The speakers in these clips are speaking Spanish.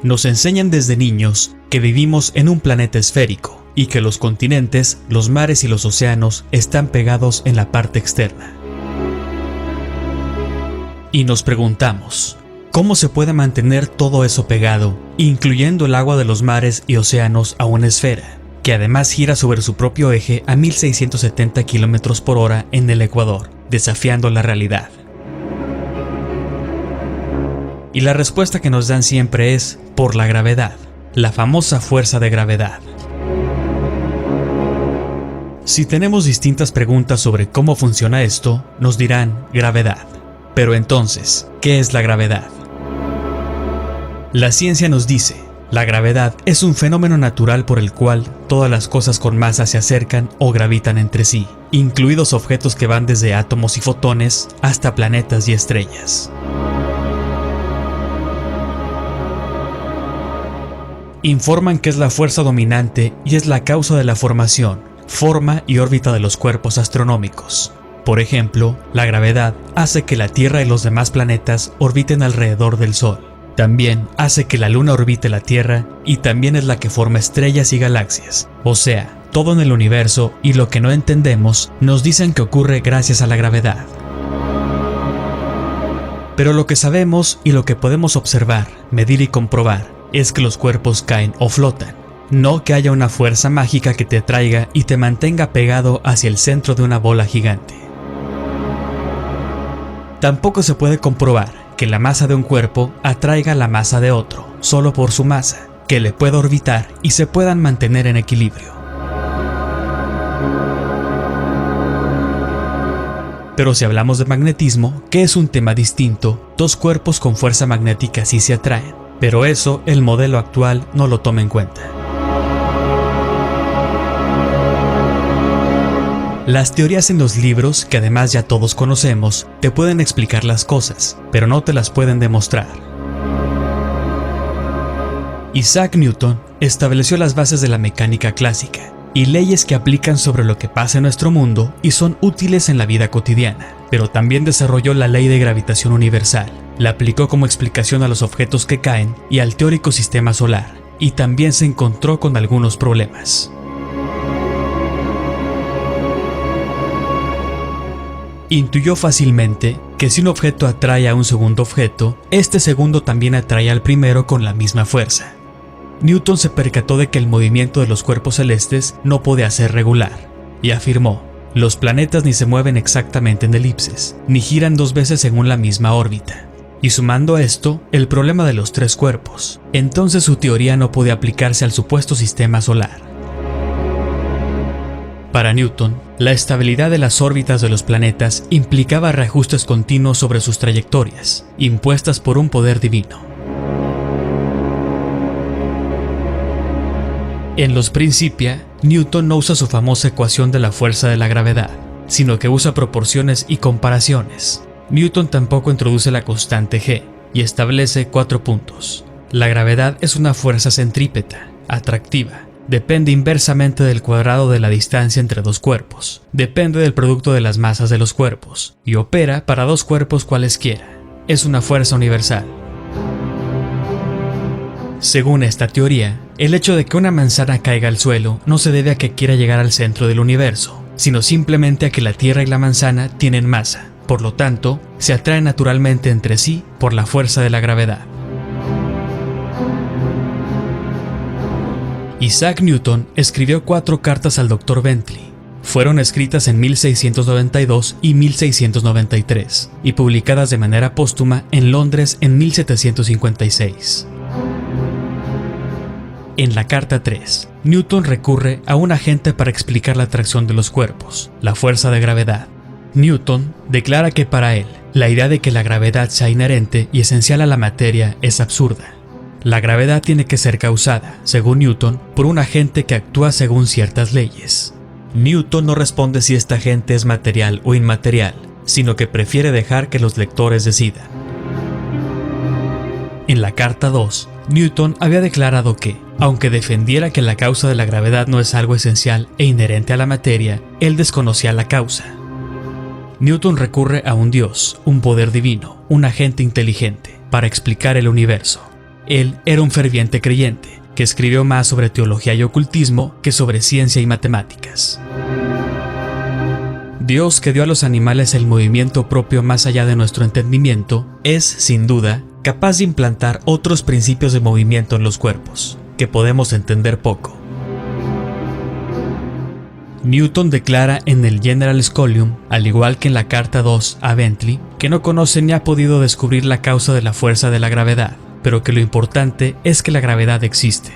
Nos enseñan desde niños que vivimos en un planeta esférico y que los continentes, los mares y los océanos están pegados en la parte externa. Y nos preguntamos, ¿cómo se puede mantener todo eso pegado, incluyendo el agua de los mares y océanos, a una esfera, que además gira sobre su propio eje a 1670 km por hora en el Ecuador, desafiando la realidad? Y la respuesta que nos dan siempre es por la gravedad, la famosa fuerza de gravedad. Si tenemos distintas preguntas sobre cómo funciona esto, nos dirán gravedad. Pero entonces, ¿qué es la gravedad? La ciencia nos dice, la gravedad es un fenómeno natural por el cual todas las cosas con masa se acercan o gravitan entre sí, incluidos objetos que van desde átomos y fotones hasta planetas y estrellas. Informan que es la fuerza dominante y es la causa de la formación, forma y órbita de los cuerpos astronómicos. Por ejemplo, la gravedad hace que la Tierra y los demás planetas orbiten alrededor del Sol. También hace que la Luna orbite la Tierra y también es la que forma estrellas y galaxias. O sea, todo en el universo y lo que no entendemos nos dicen que ocurre gracias a la gravedad. Pero lo que sabemos y lo que podemos observar, medir y comprobar es que los cuerpos caen o flotan. No que haya una fuerza mágica que te atraiga y te mantenga pegado hacia el centro de una bola gigante. Tampoco se puede comprobar que la masa de un cuerpo atraiga la masa de otro, solo por su masa, que le pueda orbitar y se puedan mantener en equilibrio. Pero si hablamos de magnetismo, que es un tema distinto, dos cuerpos con fuerza magnética sí se atraen, pero eso el modelo actual no lo toma en cuenta. Las teorías en los libros, que además ya todos conocemos, te pueden explicar las cosas, pero no te las pueden demostrar. Isaac Newton estableció las bases de la mecánica clásica y leyes que aplican sobre lo que pasa en nuestro mundo y son útiles en la vida cotidiana, pero también desarrolló la ley de gravitación universal, la aplicó como explicación a los objetos que caen y al teórico sistema solar, y también se encontró con algunos problemas. Intuyó fácilmente que si un objeto atrae a un segundo objeto, este segundo también atrae al primero con la misma fuerza. Newton se percató de que el movimiento de los cuerpos celestes no podía ser regular, y afirmó, los planetas ni se mueven exactamente en elipses, ni giran dos veces según la misma órbita. Y sumando a esto, el problema de los tres cuerpos, entonces su teoría no podía aplicarse al supuesto sistema solar. Para Newton, la estabilidad de las órbitas de los planetas implicaba reajustes continuos sobre sus trayectorias, impuestas por un poder divino. En los Principia, Newton no usa su famosa ecuación de la fuerza de la gravedad, sino que usa proporciones y comparaciones. Newton tampoco introduce la constante G y establece 4 puntos. La gravedad es una fuerza centrípeta, atractiva. Depende inversamente del cuadrado de la distancia entre dos cuerpos. Depende del producto de las masas de los cuerpos y opera para dos cuerpos cualesquiera. Es una fuerza universal. Según esta teoría, el hecho de que una manzana caiga al suelo no se debe a que quiera llegar al centro del universo, sino simplemente a que la Tierra y la manzana tienen masa. Por lo tanto, se atraen naturalmente entre sí por la fuerza de la gravedad. Isaac Newton escribió 4 cartas al Dr. Bentley. Fueron escritas en 1692 y 1693 y publicadas de manera póstuma en Londres en 1756. En la carta 3, Newton recurre a un agente para explicar la atracción de los cuerpos, la fuerza de gravedad. Newton declara que para él, la idea de que la gravedad sea inherente y esencial a la materia es absurda. La gravedad tiene que ser causada, según Newton, por un agente que actúa según ciertas leyes. Newton no responde si este agente es material o inmaterial, sino que prefiere dejar que los lectores decidan. En la carta 2, Newton había declarado que, aunque defendiera que la causa de la gravedad no es algo esencial e inherente a la materia, él desconocía la causa. Newton recurre a un dios, un poder divino, un agente inteligente, para explicar el universo. Él era un ferviente creyente, que escribió más sobre teología y ocultismo que sobre ciencia y matemáticas. Dios, que dio a los animales el movimiento propio más allá de nuestro entendimiento, es, sin duda, capaz de implantar otros principios de movimiento en los cuerpos, que podemos entender poco. Newton declara en el General Scholium, al igual que en la Carta 2 a Bentley, que no conoce ni ha podido descubrir la causa de la fuerza de la gravedad, pero que lo importante es que la gravedad existe.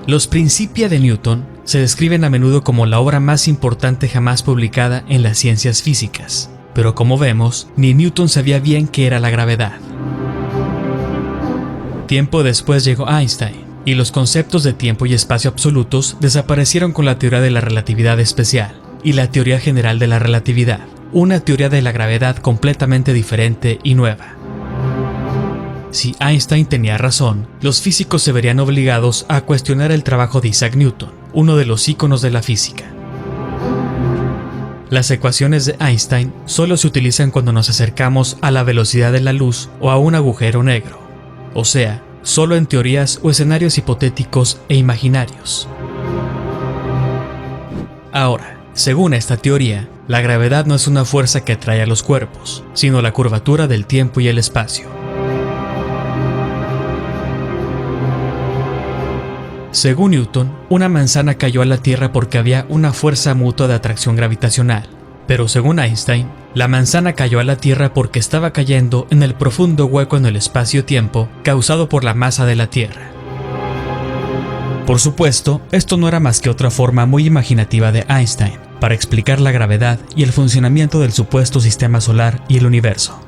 Los Principia de Newton se describen a menudo como la obra más importante jamás publicada en las ciencias físicas, pero como vemos, ni Newton sabía bien qué era la gravedad. Tiempo después llegó Einstein, y los conceptos de tiempo y espacio absolutos desaparecieron con la teoría de la relatividad especial y la teoría general de la relatividad, una teoría de la gravedad completamente diferente y nueva. Si Einstein tenía razón, los físicos se verían obligados a cuestionar el trabajo de Isaac Newton, uno de los íconos de la física. Las ecuaciones de Einstein solo se utilizan cuando nos acercamos a la velocidad de la luz o a un agujero negro, o sea, solo en teorías o escenarios hipotéticos e imaginarios. Ahora, según esta teoría, la gravedad no es una fuerza que atrae a los cuerpos, sino la curvatura del tiempo y el espacio. Según Newton, una manzana cayó a la Tierra porque había una fuerza mutua de atracción gravitacional, pero según Einstein, la manzana cayó a la Tierra porque estaba cayendo en el profundo hueco en el espacio-tiempo causado por la masa de la Tierra. Por supuesto, esto no era más que otra forma muy imaginativa de Einstein para explicar la gravedad y el funcionamiento del supuesto sistema solar y el universo.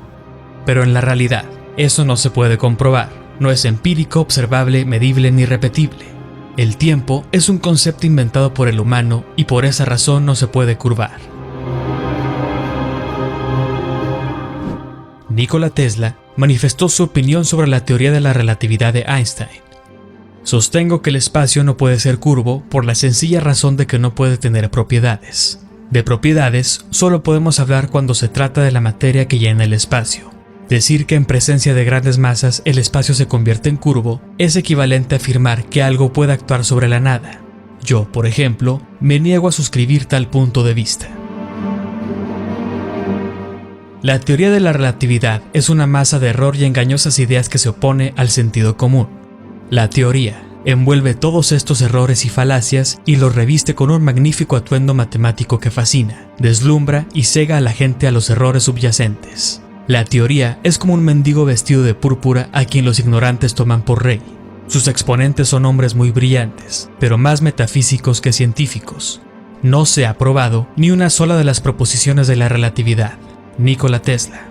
Pero en la realidad, eso no se puede comprobar, no es empírico, observable, medible ni repetible. El tiempo es un concepto inventado por el humano y por esa razón no se puede curvar. Nikola Tesla manifestó su opinión sobre la teoría de la relatividad de Einstein. Sostengo que el espacio no puede ser curvo por la sencilla razón de que no puede tener propiedades. De propiedades solo podemos hablar cuando se trata de la materia que llena el espacio. Decir que en presencia de grandes masas el espacio se convierte en curvo es equivalente a afirmar que algo puede actuar sobre la nada. Yo, por ejemplo, me niego a suscribir tal punto de vista. La teoría de la relatividad es una masa de error y engañosas ideas que se opone al sentido común. La teoría envuelve todos estos errores y falacias y los reviste con un magnífico atuendo matemático que fascina, deslumbra y cega a la gente a los errores subyacentes. La teoría es como un mendigo vestido de púrpura a quien los ignorantes toman por rey. Sus exponentes son hombres muy brillantes, pero más metafísicos que científicos. No se ha probado ni una sola de las proposiciones de la relatividad. Nikola Tesla.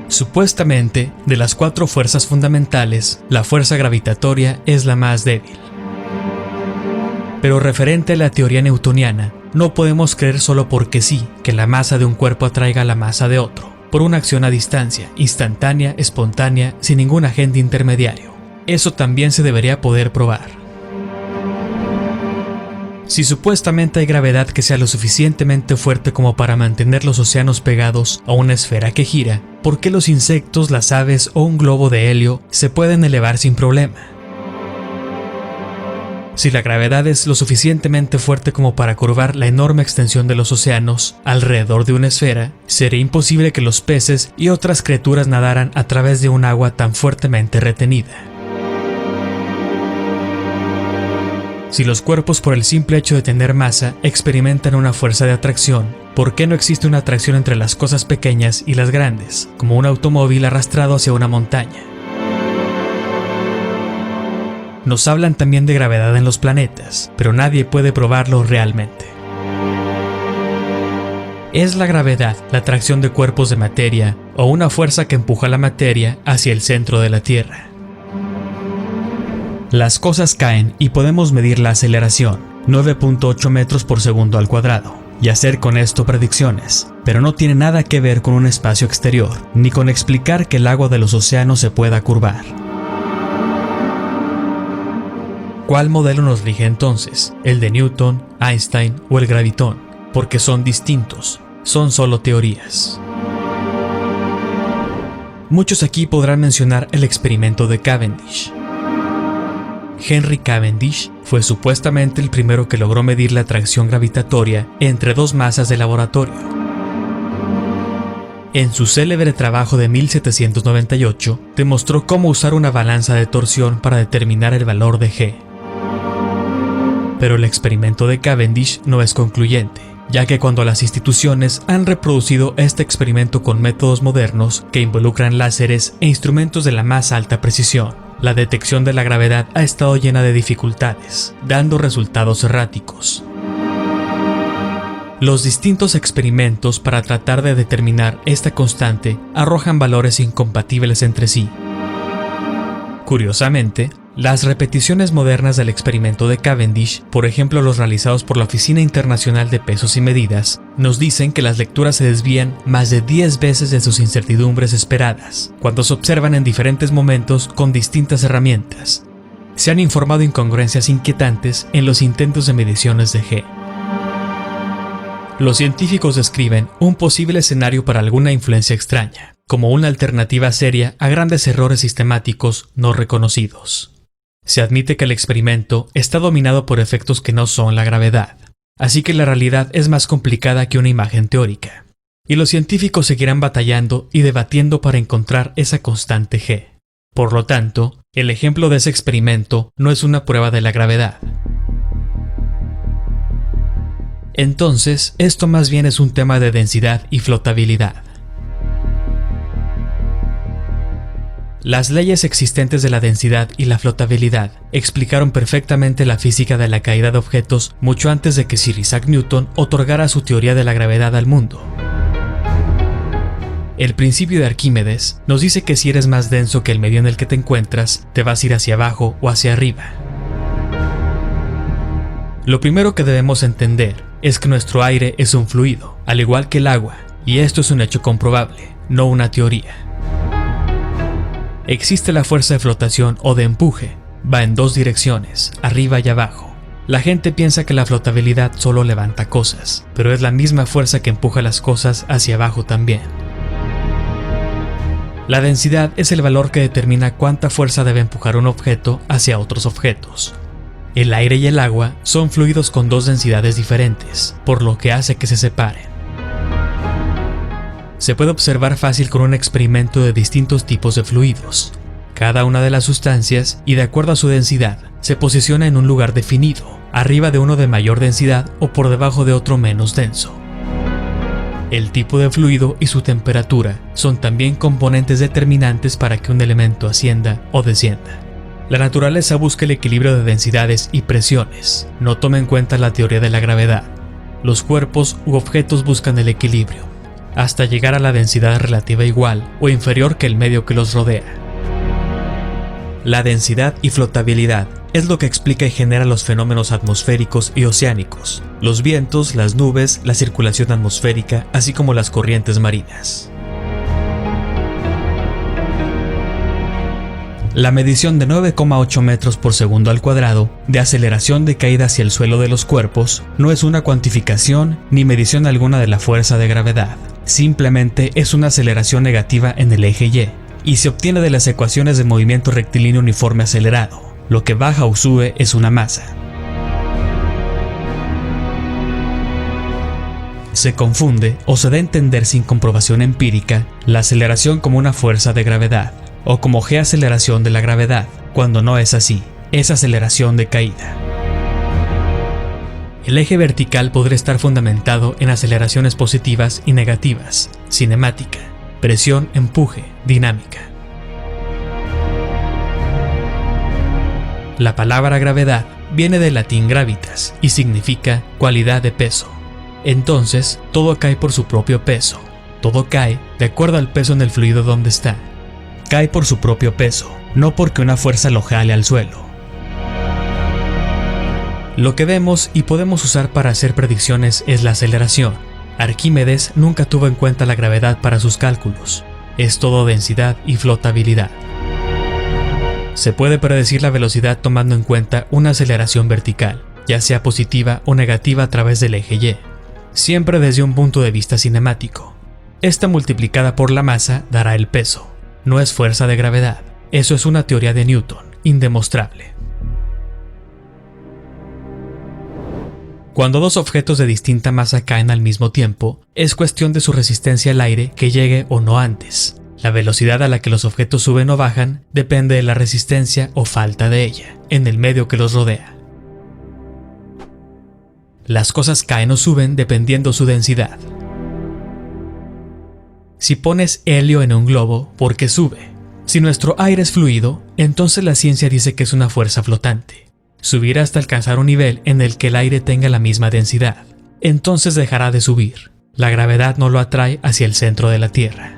Supuestamente, de las 4 fuerzas fundamentales, la fuerza gravitatoria es la más débil. Pero referente a la teoría newtoniana, no podemos creer solo porque sí que la masa de un cuerpo atraiga a la masa de otro, por una acción a distancia, instantánea, espontánea, sin ningún agente intermediario. Eso también se debería poder probar. Si supuestamente hay gravedad que sea lo suficientemente fuerte como para mantener los océanos pegados a una esfera que gira, ¿por qué los insectos, las aves o un globo de helio se pueden elevar sin problema? Si la gravedad es lo suficientemente fuerte como para curvar la enorme extensión de los océanos alrededor de una esfera, sería imposible que los peces y otras criaturas nadaran a través de un agua tan fuertemente retenida. Si los cuerpos, por el simple hecho de tener masa, experimentan una fuerza de atracción, ¿por qué no existe una atracción entre las cosas pequeñas y las grandes, como un automóvil arrastrado hacia una montaña? Nos hablan también de gravedad en los planetas, pero nadie puede probarlo realmente. ¿Es la gravedad la atracción de cuerpos de materia o una fuerza que empuja la materia hacia el centro de la Tierra? Las cosas caen y podemos medir la aceleración, 9.8 metros por segundo al cuadrado, y hacer con esto predicciones, pero no tiene nada que ver con un espacio exterior, ni con explicar que el agua de los océanos se pueda curvar. ¿Cuál modelo nos rige entonces? ¿El de Newton, Einstein o el gravitón? Porque son distintos, son solo teorías. Muchos aquí podrán mencionar el experimento de Cavendish. Henry Cavendish fue supuestamente el primero que logró medir la atracción gravitatoria entre dos masas de laboratorio. En su célebre trabajo de 1798, demostró cómo usar una balanza de torsión para determinar el valor de G. Pero el experimento de Cavendish no es concluyente, ya que cuando las instituciones han reproducido este experimento con métodos modernos que involucran láseres e instrumentos de la más alta precisión, la detección de la gravedad ha estado llena de dificultades, dando resultados erráticos. Los distintos experimentos para tratar de determinar esta constante arrojan valores incompatibles entre sí. Curiosamente, las repeticiones modernas del experimento de Cavendish, por ejemplo los realizados por la Oficina Internacional de Pesos y Medidas, nos dicen que las lecturas se desvían más de 10 veces de sus incertidumbres esperadas, cuando se observan en diferentes momentos con distintas herramientas. Se han informado incongruencias inquietantes en los intentos de mediciones de G. Los científicos describen un posible escenario para alguna influencia extraña, como una alternativa seria a grandes errores sistemáticos no reconocidos. Se admite que el experimento está dominado por efectos que no son la gravedad, así que la realidad es más complicada que una imagen teórica, y los científicos seguirán batallando y debatiendo para encontrar esa constante G. Por lo tanto, el ejemplo de ese experimento no es una prueba de la gravedad. Entonces, esto más bien es un tema de densidad y flotabilidad. Las leyes existentes de la densidad y la flotabilidad explicaron perfectamente la física de la caída de objetos mucho antes de que Sir Isaac Newton otorgara su teoría de la gravedad al mundo. El principio de Arquímedes nos dice que si eres más denso que el medio en el que te encuentras, te vas a ir hacia abajo o hacia arriba. Lo primero que debemos entender es que nuestro aire es un fluido, al igual que el agua, y esto es un hecho comprobable, no una teoría. Existe la fuerza de flotación o de empuje, va en dos direcciones, arriba y abajo. La gente piensa que la flotabilidad solo levanta cosas, pero es la misma fuerza que empuja las cosas hacia abajo también. La densidad es el valor que determina cuánta fuerza debe empujar un objeto hacia otros objetos. El aire y el agua son fluidos con dos densidades diferentes, por lo que hace que se separen. Se puede observar fácil con un experimento de distintos tipos de fluidos. Cada una de las sustancias, y de acuerdo a su densidad, se posiciona en un lugar definido, arriba de uno de mayor densidad o por debajo de otro menos denso. El tipo de fluido y su temperatura son también componentes determinantes para que un elemento ascienda o descienda. La naturaleza busca el equilibrio de densidades y presiones, no toma en cuenta la teoría de la gravedad. Los cuerpos u objetos buscan el equilibrio, hasta llegar a la densidad relativa igual o inferior que el medio que los rodea. La densidad y flotabilidad es lo que explica y genera los fenómenos atmosféricos y oceánicos, los vientos, las nubes, la circulación atmosférica, así como las corrientes marinas. La medición de 9,8 metros por segundo al cuadrado de aceleración de caída hacia el suelo de los cuerpos no es una cuantificación ni medición alguna de la fuerza de gravedad, simplemente es una aceleración negativa en el eje y se obtiene de las ecuaciones de movimiento rectilíneo uniforme acelerado. Lo que baja o sube es una masa. Se confunde o se da a entender sin comprobación empírica la aceleración como una fuerza de gravedad, o como G aceleración de la gravedad, cuando no es así, es aceleración de caída. El eje vertical podría estar fundamentado en aceleraciones positivas y negativas, cinemática, presión, empuje, dinámica. La palabra gravedad viene del latín gravitas y significa cualidad de peso. Entonces, todo cae por su propio peso. Todo cae de acuerdo al peso en el fluido donde está. Cae por su propio peso, no porque una fuerza lo jale al suelo. Lo que vemos y podemos usar para hacer predicciones es la aceleración. Arquímedes nunca tuvo en cuenta la gravedad para sus cálculos. Es todo densidad y flotabilidad. Se puede predecir la velocidad tomando en cuenta una aceleración vertical, ya sea positiva o negativa a través del eje Y, siempre desde un punto de vista cinemático. Esta multiplicada por la masa dará el peso. no es fuerza de gravedad. Eso es una teoría de Newton, indemostrable. Cuando dos objetos de distinta masa caen al mismo tiempo, es cuestión de su resistencia al aire que llegue o no antes. La velocidad a la que los objetos suben o bajan depende de la resistencia o falta de ella, en el medio que los rodea. Las cosas caen o suben dependiendo su densidad. Si pones helio en un globo, ¿por qué sube? Si nuestro aire es fluido, entonces la ciencia dice que es una fuerza flotante. Subirá hasta alcanzar un nivel en el que el aire tenga la misma densidad. Entonces dejará de subir. La gravedad no lo atrae hacia el centro de la Tierra.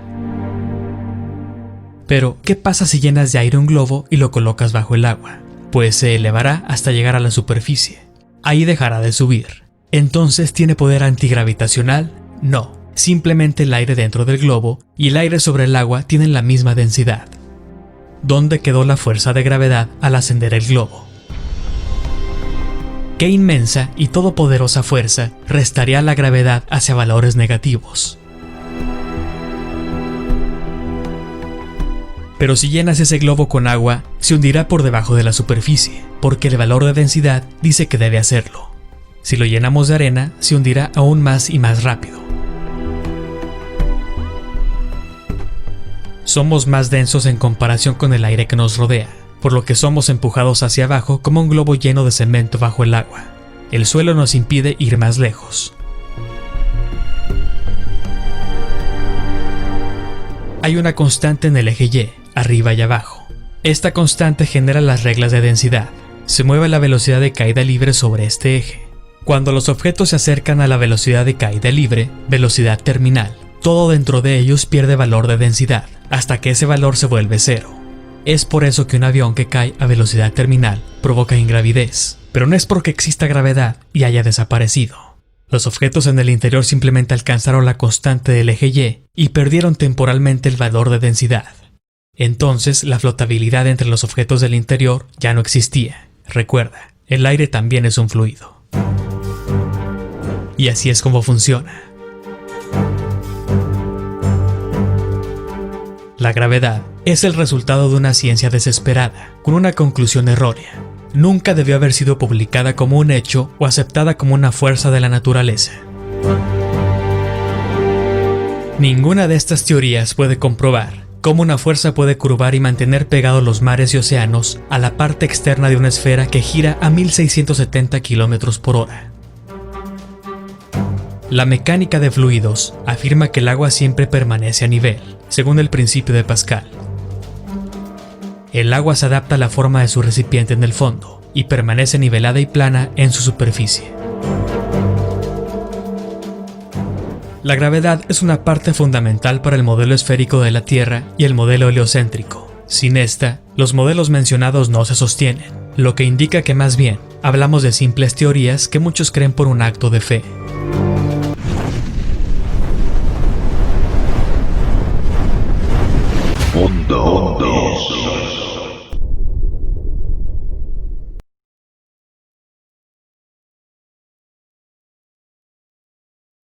Pero, ¿qué pasa si llenas de aire un globo y lo colocas bajo el agua? Pues se elevará hasta llegar a la superficie. Ahí dejará de subir. ¿Entonces tiene poder antigravitacional? No. Simplemente el aire dentro del globo y el aire sobre el agua tienen la misma densidad. ¿Dónde quedó la fuerza de gravedad al ascender el globo? ¿Qué inmensa y todopoderosa fuerza restaría la gravedad hacia valores negativos? Pero si llenas ese globo con agua, se hundirá por debajo de la superficie, porque el valor de densidad dice que debe hacerlo. Si lo llenamos de arena, se hundirá aún más y más rápido. Somos más densos en comparación con el aire que nos rodea, por lo que somos empujados hacia abajo como un globo lleno de cemento bajo el agua. El suelo nos impide ir más lejos. Hay una constante en el eje Y, arriba y abajo. Esta constante genera las reglas de densidad. Se mueve la velocidad de caída libre sobre este eje. Cuando los objetos se acercan a la velocidad de caída libre, velocidad terminal, todo dentro de ellos pierde valor de densidad, hasta que ese valor se vuelve cero. Es por eso que un avión que cae a velocidad terminal provoca ingravidez, pero no es porque exista gravedad y haya desaparecido. Los objetos en el interior simplemente alcanzaron la constante del eje Y perdieron temporalmente el valor de densidad. Entonces, la flotabilidad entre los objetos del interior ya no existía. Recuerda, el aire también es un fluido. Y así es como funciona. La gravedad es el resultado de una ciencia desesperada, con una conclusión errónea. Nunca debió haber sido publicada como un hecho o aceptada como una fuerza de la naturaleza. Ninguna de estas teorías puede comprobar cómo una fuerza puede curvar y mantener pegados los mares y océanos a la parte externa de una esfera que gira a 1670 km por hora. La mecánica de fluidos afirma que el agua siempre permanece a nivel, según el principio de Pascal. El agua se adapta a la forma de su recipiente en el fondo y permanece nivelada y plana en su superficie. La gravedad es una parte fundamental para el modelo esférico de la Tierra y el modelo heliocéntrico. Sin esta, los modelos mencionados no se sostienen, lo que indica que más bien hablamos de simples teorías que muchos creen por un acto de fe.